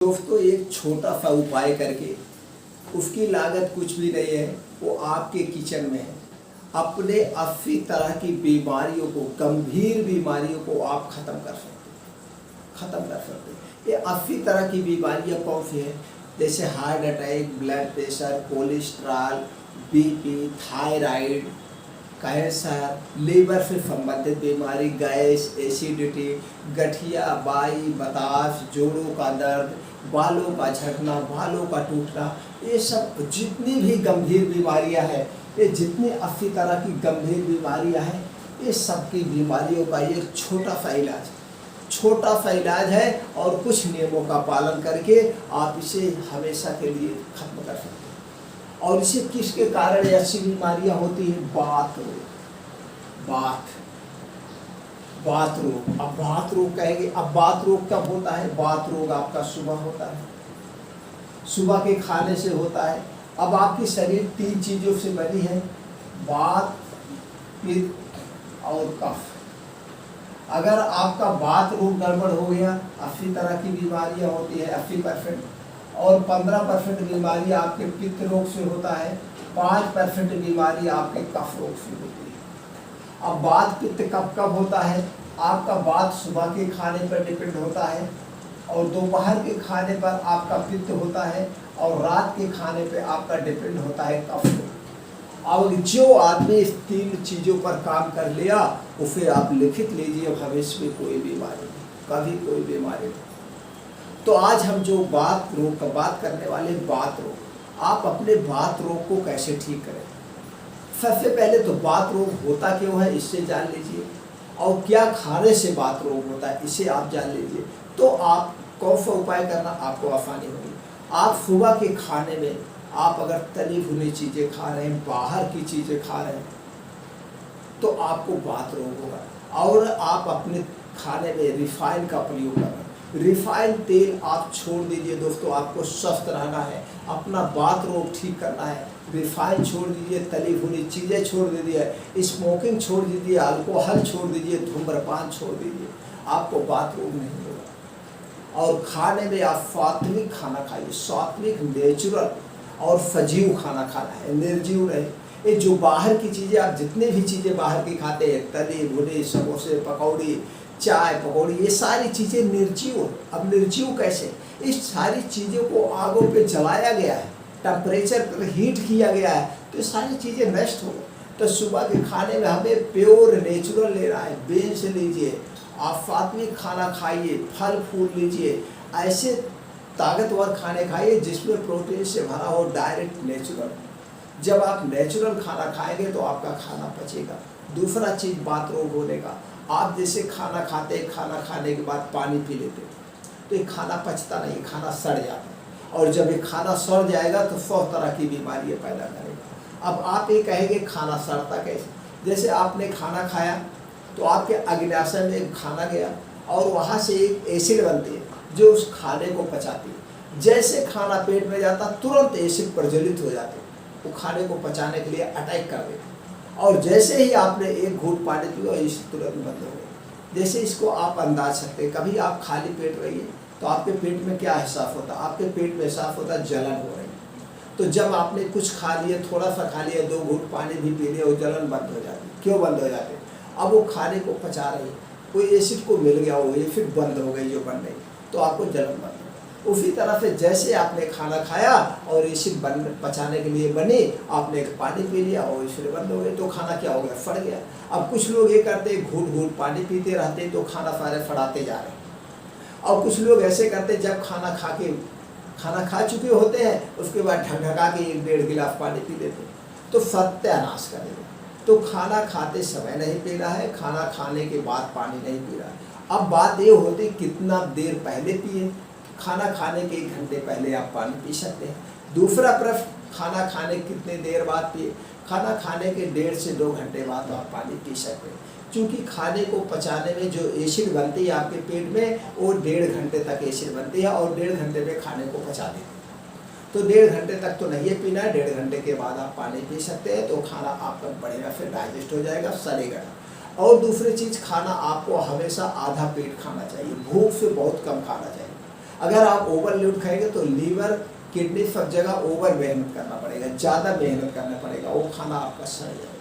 दोस्तों एक छोटा सा उपाय करके, उसकी लागत कुछ भी नहीं है, वो आपके किचन में है। अपने 80 तरह की बीमारियों को, गंभीर बीमारियों को आप खत्म कर सकते हैं। ये 80 तरह की बीमारियां कौन सी हैं? जैसे heart attack, blood pressure, cholesterol, BP, thyroid, cancer, liver से संबंधित बीमारी, गैस, एसिडिटी, गठिया, बाई, बताश, जोड़ों का दर्द, बालों का झड़ना, बालों का टूटना, ये सब जितनी भी गंभीर बीमारियां हैं, ये जितनी 80 तरह की गंभीर बीमारियां हैं, ये सब की बीमारियों का एक छोटा सा इलाज है और कुछ नियमों का पालन करके आप इसे हमेशा के लिए खत्म कर सकते हैं। और इसे किसके कारण ऐसी बीमारियां होती हैं? बात रोग। अब बात रोग कहेंगे, अब बात रोग कब होता है? बात रोग आपका सुबह होता है, सुबह के खाने से होता है। अब आपकी शरीर 3 चीजों से बनी है, वात, पित्त और कफ। अगर आपका वात रोग गड़बड़ हो गया, 80 तरह की बीमारियां होती है 80%, और 15% बीमारी आपके पित्त रोग से होता है, 5% बीमारी आपके कफ रोग से होती है। अब वात पित्त कब होता है? आपका वात सुबह के खाने पर डिपेंड होता है, और दोपहर के खाने पर आपका पित्त होता है, और रात के खाने पर आपका डिपेंड होता है कफ रोग। अब जो आदमी इस 3 चीज़ों पर काम कर लिया, उसे आप लिखित लीजिए, भविष्य में कोई बीमारी नहीं, कभी कोई बीमारी नहीं। तो आज हम जो बात रोग का बात करने वाले, बात रोग, आप अपने बात रोग को कैसे ठीक करें। सबसे पहले तो बात रोग होता क्यों है, इससे जान लीजिए, और क्या खाने से बात रोग होता है, इसे आप जान लीजिए। तो आप कौन सा उपाय करना आपको आसानी होगी। आप सुबह के खाने में आप अगर तली भुनी चीज़ें खा रहे हैं, बाहर की चीज़ें खा रहे हैं, तो आपको बात रोग होगा। और आप अपने खाने में रिफाइन का प्रयोग कर रहे हैं, रिफाइन तेल आप छोड़ दीजिए दोस्तों। आपको स्वस्थ रहना है, अपना बात रोग ठीक करना है, रिफाइन छोड़ दीजिए, तली भुनी चीज़ें छोड़ दीजिए, स्मोकिंग छोड़ दीजिए, अल्कोहल छोड़ दीजिए, धूम्रपान छोड़ दीजिए, आपको बात रोग नहीं होगा। और खाने में आप सात्विक खाना खाइए, सात्विक, नेचुरल और सजीव खाना खाना है, निर्जीव रहे। ये जो बाहर की चीज़ें, आप जितने भी चीज़ें बाहर की खाते हैं, तली भुनी, समोसे, पकौड़ी, चाय पकौड़ी, ये सारी चीज़ें निर्जीव। अब निर्जीव कैसे? इस सारी चीज़ों को आगों पे जलाया गया है, टेम्परेचर पर हीट किया गया है, तो ये सारी चीज़ें नष्ट हो गई। तो सुबह के खाने में हमें प्योर नेचुरल लेना है, बीन्स लीजिए, आप सात्विक खाना खाइए, फल फूल लीजिए, ऐसे ताकतवर खाने खाइए जिसमें प्रोटीन से भरा हो, डायरेक्ट नेचुरल। जब आप नेचुरल खाना खाएंगे तो आपका खाना पचेगा। दूसरा चीज़ बात रोग होने का, आप जैसे खाना खाते हैं, खाना खाने के बाद पानी पी लेते हैं, तो ये खाना पचता नहीं, खाना सड़ जाता है, और जब ये खाना सड़ जाएगा तो 100 तरह की बीमारियाँ पैदा करेगा। अब आप ये कहेंगे खाना सड़ता कैसे? जैसे आपने खाना खाया तो आपके अग्न्याशय में खाना गया, और वहाँ से एक एसिड बनती है जो उस खाने को पचाती है। जैसे खाना पेट में जाता, तुरंत एसिड प्रज्वलित हो जाते, वो खाने को पचाने के लिए अटैक कर देते, और जैसे ही आपने एक घूंट पानी पिया, एसिड तुरंत बंद हो गया। जैसे इसको आप अंदाज सकते हैं, कभी आप खाली पेट रहिए तो आपके पेट में क्या एहसास होता है? आपके पेट में एहसास होता है जलन हो रही। तो जब आपने कुछ खा लिया, थोड़ा सा खा लिया, 2 घूंट पानी भी पी लिया, वो जलन बंद हो जाती। क्यों बंद हो जाते? अब वो खाने को पचा रही है, कोई एसिड को मिल गया, वो एसिड बंद हो गई जो बन रही, तो आपको जलन बंद हो। उसी तरह से जैसे आपने खाना खाया और एसिड पचाने के लिए बनी, आपने पानी पी लिया और एसिड बंद हो गए, तो खाना क्या हो गया? फट गया। अब कुछ लोग ये करते हैं, घूंट घूंट पानी पीते रहते हैं, तो खाना सारे फटाते जा रहे हैं। और कुछ लोग ऐसे करते हैं, जब खाना खा चुके होते हैं, उसके बाद ढकढका के 1-1.5 गिलास पानी पी लेते हैं, तो सत्यानाश करेगा। तो खाना खाते समय नहीं पी रहा है, खाना खाने के बाद पानी नहीं पी रहा है। अब बात ये होती है कितना देर पहले पिए। खाना खाने के 1 घंटे पहले आप पानी पी सकते हैं। दूसरा प्रश्न, खाना खाने कितने देर बाद पिए? खाना खाने के 1.5 से 2 घंटे बाद आप पानी पी सकते हैं, क्योंकि खाने को पचाने में जो एसिड बनती है आपके पेट में, वो 1.5 घंटे तक एसिड बनती है, और 1.5 घंटे में खाने को पचा देती है। तो 1.5 घंटे तक तो नहीं पीना है, 1.5 घंटे के बाद आप पानी पी सकते हैं, तो खाना आपका बढ़िया से डाइजेस्ट हो जाएगा, सड़ेगा। और दूसरी चीज़, खाना आपको हमेशा आधा पेट खाना चाहिए, भूख से बहुत कम खाना चाहिए। अगर आप ओवरलोड खाएंगे तो लीवर किडनी सब जगह ओवर मेहनत करना पड़ेगा, ज़्यादा मेहनत करना पड़ेगा, वो खाना आपका सड़ जाएगा।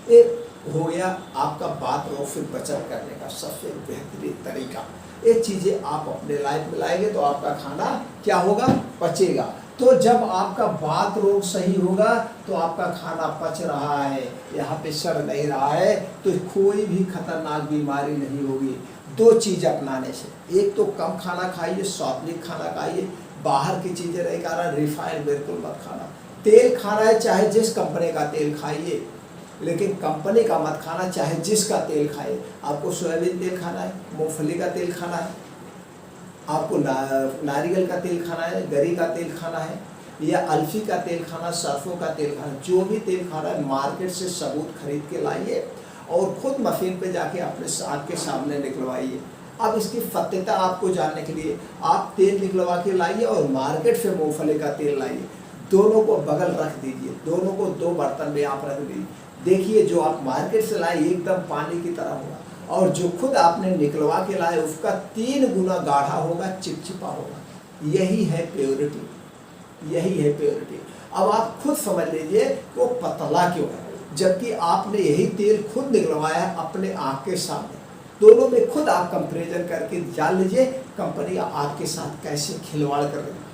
ये हो गया आपका बात रोग से बचत करने का सबसे बेहतरीन तरीका। ये चीज़ें आप अपने लाइफ में लाएंगे तो आपका खाना क्या होगा, पचेगा। तो जब आपका बात रोग सही होगा तो आपका खाना पच रहा है, यहाँ पे सड़ नहीं रहा है, तो कोई भी खतरनाक बीमारी नहीं होगी। दो चीज़ अपनाने से, एक तो कम खाना खाइए, सात्विक खाना खाइए, बाहर की चीज़ें नहीं खाना, रिफाइंड बिल्कुल मत खाना। तेल खाना है चाहे जिस कंपनी का तेल खाइए, लेकिन कंपनी का मत खाना, चाहे जिसका तेल खाए। आपको सोयाबीन तेल खाना है, मूंगफली का तेल खाना है, आपको नारियल का तेल खाना है, गरी का तेल खाना है, या अल्फी का तेल खाना, सरसों का तेल खाना, जो भी तेल खाना है मार्केट से सबूत खरीद के लाइए और खुद मशीन पे जाके अपने आँख के सामने निकलवाइए। अब इसकी सत्यता आपको जानने के लिए आप तेल निकलवा के लाइए और मार्केट से मूंगफली का तेल लाइए, दोनों को बगल रख दीजिए, दोनों को दो बर्तन में आप रख दीजिए। देखिए जो आप मार्केट से लाए एकदम पानी की तरह होगा, और जो खुद आपने निकलवा के लाए उसका 3 गुना गाढ़ा होगा, चिपचिपा होगा। यही है प्योरिटी, यही है प्योरिटी। अब आप खुद समझ लीजिए वो पतला क्यों है, जबकि आपने यही तेल खुद निकलवाया है अपने आँख के सामने। दोनों में खुद आप कंपेरिजन करके जान लीजिए कंपनी आपके साथ कैसे खिलवाड़ कर रही है।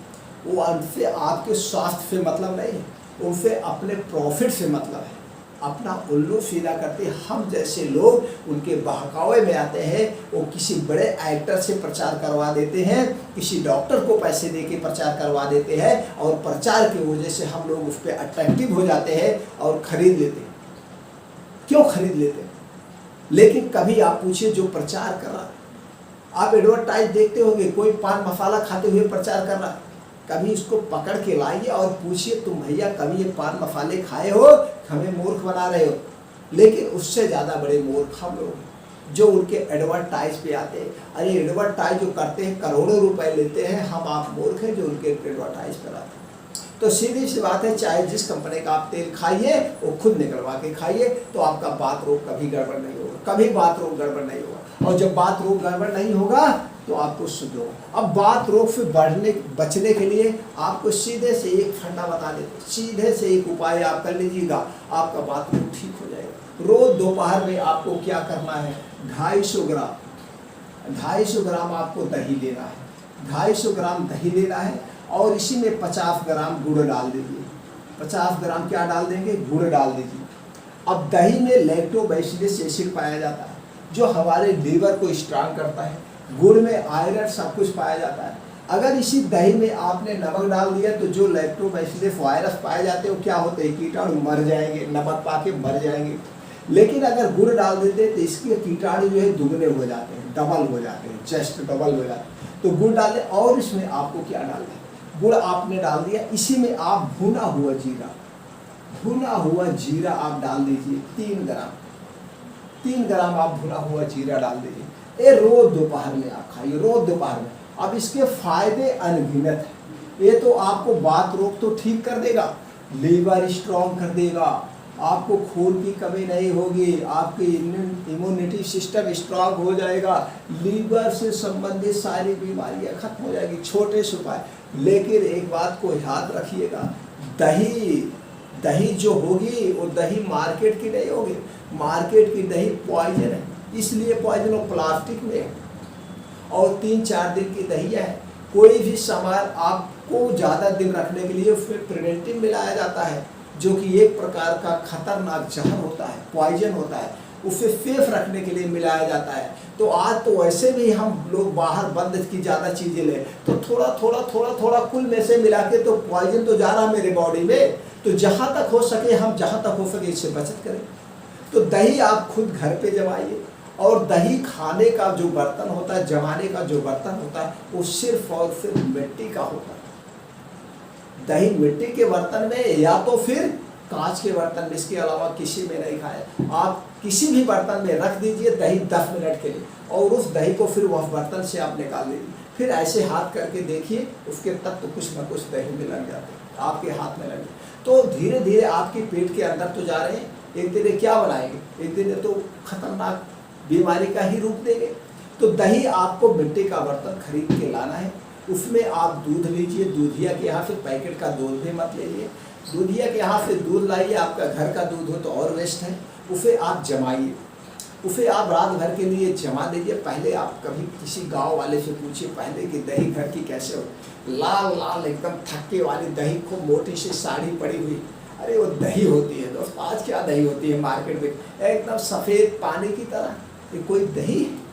वो उनसे आपके स्वास्थ्य से मतलब नहीं है, उनसे अपने प्रॉफिट से मतलब है। अपना उल्लू सीधा करते हम जैसे लोग उनके बहकावे में आते हैं। वो किसी बड़े एक्टर से प्रचार करवा देते हैं, किसी डॉक्टर को पैसे दे के प्रचार करवा देते हैं, और प्रचार की वजह से हम लोग उस पर अट्रैक्टिव हो जाते हैं और खरीद लेते हैं। क्यों खरीद लेते हैं? लेकिन कभी आप पूछिए जो प्रचार कर रहा, आप एडवर्टाइज देखते होंगे, कोई पान मसाला खाते हुए प्रचार कर रहा, कभी इसको पकड़ के लाइए और पूछिए तुम भैया कभी ये पान मसाले खाए हो, हमें मूर्ख बना रहे हो। लेकिन उससे ज़्यादा बड़े मूर्ख हम लोग जो उनके एडवर्टाइज पे आते हैं। अरे एडवर्टाइज जो करते हैं करोड़ों रुपए लेते हैं, हम आप मूर्ख हैं जो उनके एडवर्टाइज पर आते हैं। तो सीधी सी बात है, चाहे जिस कंपनी का आप तेल खाइए वो खुद निकलवा के खाइए, तो आपका बात रोग कभी गड़बड़ नहीं होगा, कभी बात रोग गड़बड़ नहीं होगा। और जब बात रोग गड़बड़ नहीं होगा तो आपको शुद्ध होगा। अब बात रोग से बचने के लिए आपको सीधे से एक फंडा बता देते, सीधे से एक उपाय आप कर लीजिएगा, आपका बात रोग ठीक हो जाएगा। रोज दोपहर में आपको क्या करना है, 250 ग्राम आपको दही लेना है, 250 ग्राम दही लेना है, और इसी में 50 ग्राम गुड़ डाल दीजिए। 50 ग्राम क्या डाल देंगे, गुड़ डाल दीजिए। अब दही में लैक्टोबैसिलस एसिड पाया जाता है जो हमारे लीवर को स्ट्रांग करता है, गुड़ में आयरन सब कुछ पाया जाता है। अगर इसी दही में आपने नमक डाल दिया तो जो लैक्टोबैसिलस वायरस पाए जाते हैं वो क्या होते हैं, कीटाणु मर जाएंगे, नमक पा के मर जाएंगे। लेकिन अगर गुड़ डाल देते तो इसके कीटाणु जो है दुगने हो जाते हैं, डबल हो जाते हैं, जस्ट डबल हो जाते हैं। तो गुड़ डाल दें, और इसमें आपको क्या डालना है, गुड़ आपने डाल दिया, इसी में आप भुना हुआ जीरा आप डाल दीजिए 3 ग्राम आप भुना हुआ जीरा डाल दीजिए। ये रोज दोपहर में आप खाइए, रोज दोपहर में। अब इसके फायदे अनगिनत हैं। ये तो आपको बात रोग तो ठीक कर देगा, लीवर स्ट्रॉन्ग कर देगा, आपको खून की कमी नहीं होगी, आपकी इम्यूनिटी सिस्टम स्ट्रॉन्ग हो जाएगा, लीवर से संबंधित सारी बीमारियां खत्म हो जाएगी, छोटे से उपाय। लेकिन एक बात को याद रखिएगा, दही जो होगी वो दही मार्केट की नहीं होगी, मार्केट की दही पॉइजन है, इसलिए पॉइजन वो प्लास्टिक में है, और 3-4 दिन की दही है। कोई भी सामान आपको ज़्यादा दिन रखने के लिए उसमें प्रिवेंटिव मिलाया जाता है, जो कि एक प्रकार का खतरनाक जहर होता है, पॉइजन होता है, उसे सेफ रखने के लिए मिलाया जाता है। तो आज तो वैसे भी हम लोग बाहर बंद की ज़्यादा चीज़ें लें, तो थोड़ा कुल में से मिला के तो पॉइजन तो जा रहा मेरे बॉडी में। तो जहाँ तक हो सके हम जहाँ तक हो सके इससे बचत करें। तो दही आप खुद घर पे जमाइए, और दही खाने का जो बर्तन होता है, जमाने का जो बर्तन होता है, वो सिर्फ और सिर्फ मिट्टी का होता है। दही मिट्टी के बर्तन में या तो फिर कांच के बर्तन में, इसके अलावा किसी में नहीं खाए। आप किसी भी बर्तन में रख दीजिए दही 10 मिनट के लिए, और उस दही को फिर वह बर्तन से आप निकाल दीजिए। फिर ऐसे हाथ करके देखिए, उसके तत्व कुछ न कुछ दही में लग जाते हैं, आपके हाथ में लगे। तो धीरे धीरे आपके पेट के अंदर तो जा रहे हैं, एक दिन ये क्या बनाएंगे, एक दिन तो खतरनाक बीमारी का ही रूप देंगे। तो दही आपको मिट्टी का बर्तन खरीद के लाना है, उसमें आप दूध लीजिए, दूधिया के यहाँ से पैकेट का दूध भी मत लीजिए, दूधिया के यहाँ से दूध लाइए, आपका घर का दूध हो तो और बेस्ट है। उसे आप जमाइए, उसे आप रात भर के लिए जमा दीजिए। पहले आप कभी किसी गांव वाले से पूछिए पहले कि दही घर की कैसे हो, लाल लाल एकदम थक्के वाली दही, खूब मोटी सी साड़ी पड़ी हुई, अरे वो दही होती है दोस्त। आज क्या दही होती है मार्केट में, एकदम सफ़ेद पानी की तरह, ये कोई दही है?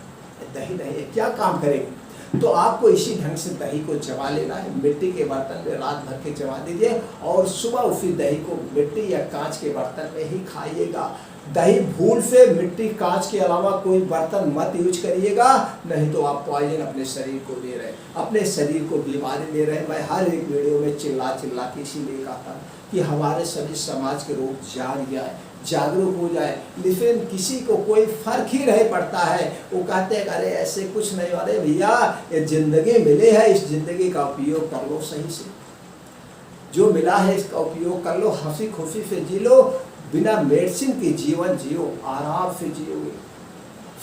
दही नहीं है, क्या काम करेगी? तो आपको इसी ढंग से दही को जमा लेना है, मिट्टी के बर्तन में रात भर के जमा दीजिए और सुबह उसी दही को मिट्टी या कांच के बर्तन में ही खाइएगा। दही भूल से मिट्टी कांच के अलावा कोई बर्तन मत यूज करिएगा, नहीं तो आप पॉइजन अपने शरीर को ले रहे हैं, अपने शरीर को बीमारी ले रहे हैं। मैं हर एक वीडियो में चिल्ला चिल्ला के इसीलिए कहता हूँ कि हमारे सभी समाज के लोग जाग जाए, जागरूक हो जाए। लेकिन किसी को कोई फर्क ही नहीं पड़ता है, वो कहते हैं अरे ऐसे कुछ नहीं, अरे भैया ये जिंदगी मिली है, इस जिंदगी का उपयोग कर लो सही से, जो मिला है इसका उपयोग कर लो, हंसी खुशी से जी लो, बिना मेडिसिन के जीवन जियो, आराम से जियोगे,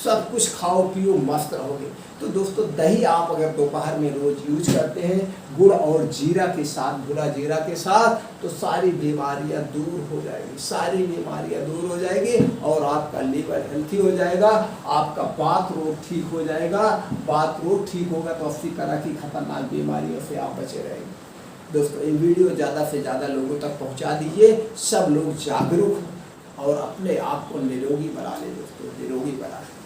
सब कुछ खाओ पियो मस्त रहोगे। तो दोस्तों दही आप अगर दोपहर में रोज यूज करते हैं गुड़ और जीरा के साथ, भुना जीरा के साथ, तो सारी बीमारियां दूर हो जाएगी, सारी बीमारियां दूर हो जाएगी और आपका लीवर हेल्थी हो जाएगा, आपका बात रोग ठीक हो जाएगा। बात रोग ठीक होगा तो 80 तरह की खतरनाक बीमारियों से आप बचे रहेंगे। दोस्तों ये वीडियो ज़्यादा से ज़्यादा लोगों तक पहुंचा दीजिए, सब लोग जागरूक हों और अपने आप को निरोगी बना लें। दोस्तों निरोगी बना लें।